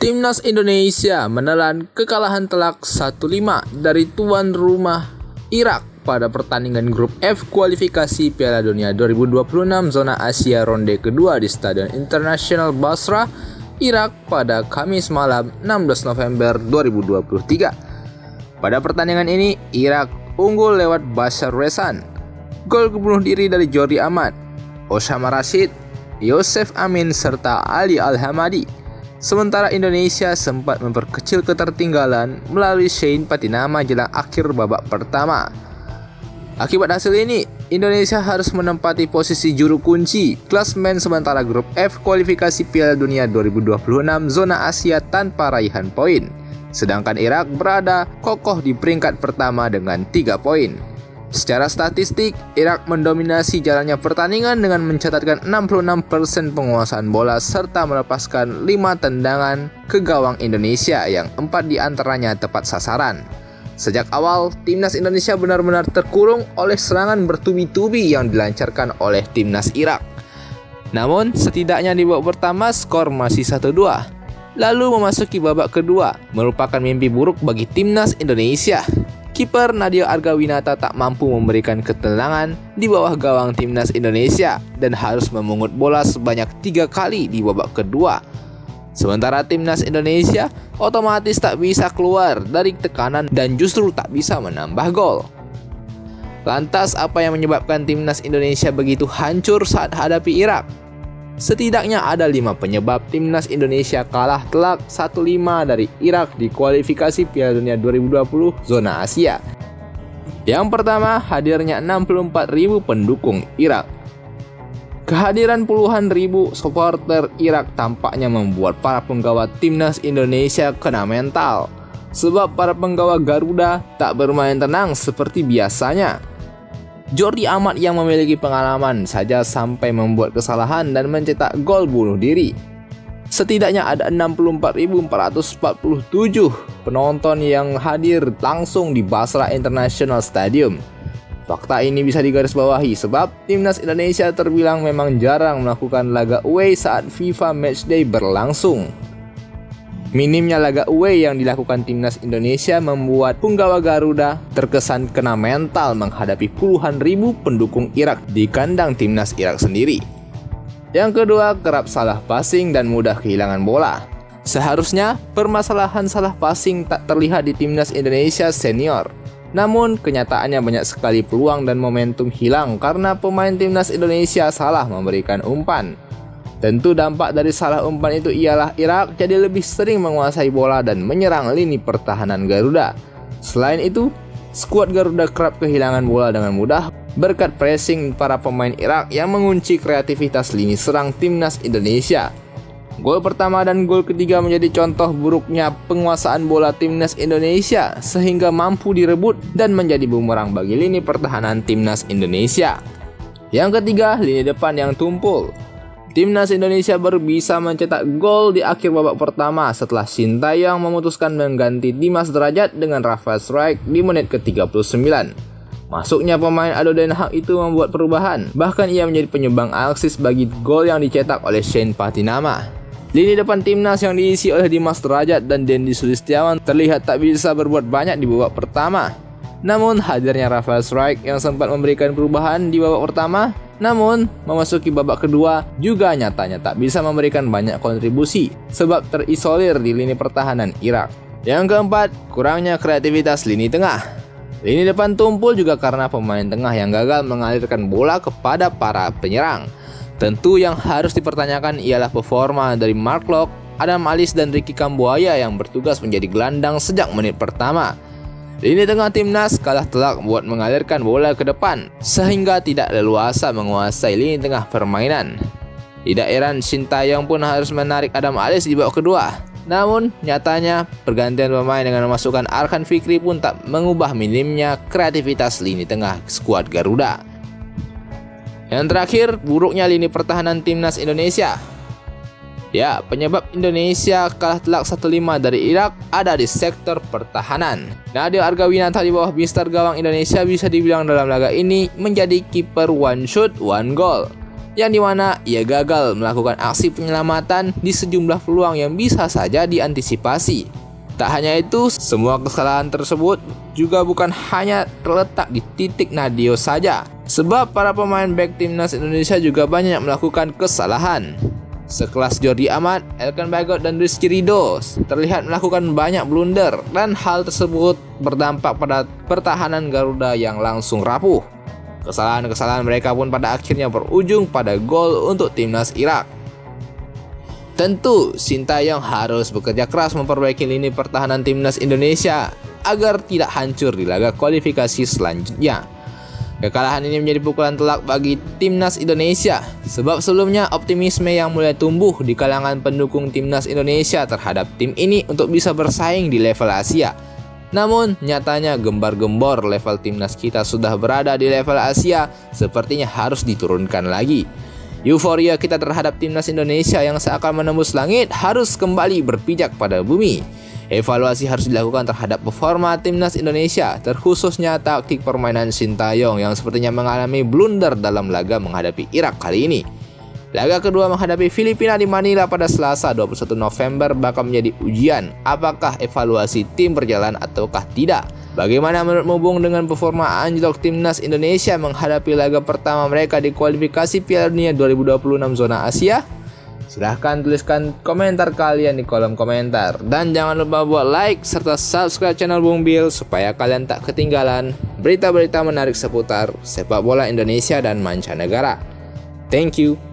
Timnas Indonesia menelan kekalahan telak 1-5 dari tuan rumah Irak pada pertandingan grup F kualifikasi Piala Dunia 2026 zona Asia ronde kedua di Stadion Internasional Basra, Irak pada Kamis malam 16 November 2023. Pada pertandingan ini, Irak unggul lewat Bashar Rezan, gol bunuh diri dari Jordi Amat, Osama Rashid, Yosef Amin serta Ali Al-Hamadi. Sementara Indonesia sempat memperkecil ketertinggalan melalui Shein Patinama jelang akhir babak pertama. Akibat hasil ini, Indonesia harus menempati posisi juru kunci klasemen sementara grup F kualifikasi Piala Dunia 2026 zona Asia tanpa raihan poin. Sedangkan Irak berada kokoh di peringkat pertama dengan 3 poin. Secara statistik, Irak mendominasi jalannya pertandingan dengan mencatatkan 66% penguasaan bola serta melepaskan 5 tendangan ke gawang Indonesia yang 4 diantaranya tepat sasaran. Sejak awal, Timnas Indonesia benar-benar terkurung oleh serangan bertubi-tubi yang dilancarkan oleh Timnas Irak. Namun, setidaknya di babak pertama skor masih 1-2. Lalu memasuki babak kedua, merupakan mimpi buruk bagi Timnas Indonesia. Kiper Nadya Argawinata tak mampu memberikan ketenangan di bawah gawang Timnas Indonesia dan harus memungut bola sebanyak 3 kali di babak kedua. Sementara Timnas Indonesia otomatis tak bisa keluar dari tekanan dan justru tak bisa menambah gol. Lantas apa yang menyebabkan Timnas Indonesia begitu hancur saat hadapi Irak? Setidaknya ada 5 penyebab Timnas Indonesia kalah telak 1-5 dari Irak di kualifikasi Piala Dunia 2020 zona Asia. Yang pertama, hadirnya 64.000 pendukung Irak. Kehadiran puluhan ribu supporter Irak tampaknya membuat para penggawa Timnas Indonesia kena mental. Sebab para penggawa Garuda tak bermain tenang seperti biasanya. Jordi Amat yang memiliki pengalaman saja sampai membuat kesalahan dan mencetak gol bunuh diri. Setidaknya ada 64.447 penonton yang hadir langsung di Basra International Stadium. Fakta ini bisa digarisbawahi sebab Timnas Indonesia terbilang memang jarang melakukan laga away saat FIFA Matchday berlangsung. Minimnya laga away yang dilakukan Timnas Indonesia membuat punggawa Garuda terkesan kena mental menghadapi puluhan ribu pendukung Irak di kandang Timnas Irak sendiri. Yang kedua, kerap salah passing dan mudah kehilangan bola. Seharusnya permasalahan salah passing tak terlihat di Timnas Indonesia senior. Namun kenyataannya banyak sekali peluang dan momentum hilang karena pemain Timnas Indonesia salah memberikan umpan. Tentu dampak dari salah umpan itu ialah Irak jadi lebih sering menguasai bola dan menyerang lini pertahanan Garuda. Selain itu, skuad Garuda kerap kehilangan bola dengan mudah berkat pressing para pemain Irak yang mengunci kreativitas lini serang Timnas Indonesia. Gol pertama dan gol ketiga menjadi contoh buruknya penguasaan bola Timnas Indonesia sehingga mampu direbut dan menjadi bumerang bagi lini pertahanan Timnas Indonesia. Yang ketiga, lini depan yang tumpul. Timnas Indonesia baru bisa mencetak gol di akhir babak pertama setelah Sintayong memutuskan mengganti Dimas Derajat dengan Rafael Strike di menit ke-39. Masuknya pemain Ado Den Haag itu membuat perubahan, bahkan ia menjadi penyumbang asis bagi gol yang dicetak oleh Shein Patinama. Lini depan Timnas yang diisi oleh Dimas Derajat dan Dendi Sulistiawan terlihat tak bisa berbuat banyak di babak pertama. Namun hadirnya Rafael Strike yang sempat memberikan perubahan di babak pertama, namun memasuki babak kedua juga nyatanya tak bisa memberikan banyak kontribusi sebab terisolir di lini pertahanan Irak. Yang keempat, kurangnya kreativitas lini tengah. Lini depan tumpul juga karena pemain tengah yang gagal mengalirkan bola kepada para penyerang. Tentu yang harus dipertanyakan ialah performa dari Mark Locke, Adam Alis dan Ricky Kambuaya yang bertugas menjadi gelandang sejak menit pertama. Lini tengah Timnas kalah telak buat mengalirkan bola ke depan sehingga tidak leluasa menguasai lini tengah permainan. Tidak heran Sintayong pun harus menarik Adam Alis di babak kedua. Namun nyatanya pergantian pemain dengan memasukkan Arkan Fikri pun tak mengubah minimnya kreativitas lini tengah skuad Garuda. Yang terakhir, buruknya lini pertahanan Timnas Indonesia. Ya, penyebab Indonesia kalah telak 1-5 dari Irak ada di sektor pertahanan. Nadya Argawinata di bawah mister gawang Indonesia bisa dibilang dalam laga ini menjadi kiper one shot one goal. yang dimana ia gagal melakukan aksi penyelamatan di sejumlah peluang yang bisa saja diantisipasi. Tak hanya itu, semua kesalahan tersebut juga bukan hanya terletak di titik Nadeo saja, sebab para pemain back timnas Indonesia juga banyak melakukan kesalahan. Sekelas Jordi Amat, Elkan Bagot, dan Rizky Ridho terlihat melakukan banyak blunder, dan hal tersebut berdampak pada pertahanan Garuda yang langsung rapuh. Kesalahan-kesalahan mereka pun pada akhirnya berujung pada gol untuk timnas Irak. Tentu, Sintayong harus bekerja keras memperbaiki lini pertahanan timnas Indonesia agar tidak hancur di laga kualifikasi selanjutnya. Kekalahan ini menjadi pukulan telak bagi timnas Indonesia, sebab sebelumnya optimisme yang mulai tumbuh di kalangan pendukung timnas Indonesia terhadap tim ini untuk bisa bersaing di level Asia. Namun, nyatanya gembar-gembor level timnas kita sudah berada di level Asia, sepertinya harus diturunkan lagi. Euforia kita terhadap timnas Indonesia yang seakan menembus langit harus kembali berpijak pada bumi. Evaluasi harus dilakukan terhadap performa timnas Indonesia, terkhususnya taktik permainan Sintayong yang sepertinya mengalami blunder dalam laga menghadapi Irak kali ini. Laga kedua menghadapi Filipina di Manila pada Selasa 21 November bakal menjadi ujian apakah evaluasi tim berjalan ataukah tidak. Bagaimana menurutmu Bung dengan performa anjlok timnas Indonesia menghadapi laga pertama mereka di kualifikasi Piala Dunia 2026 zona Asia? Silahkan tuliskan komentar kalian di kolom komentar. Dan jangan lupa buat like serta subscribe channel Bung Bil supaya kalian tak ketinggalan berita-berita menarik seputar sepak bola Indonesia dan mancanegara. Thank you.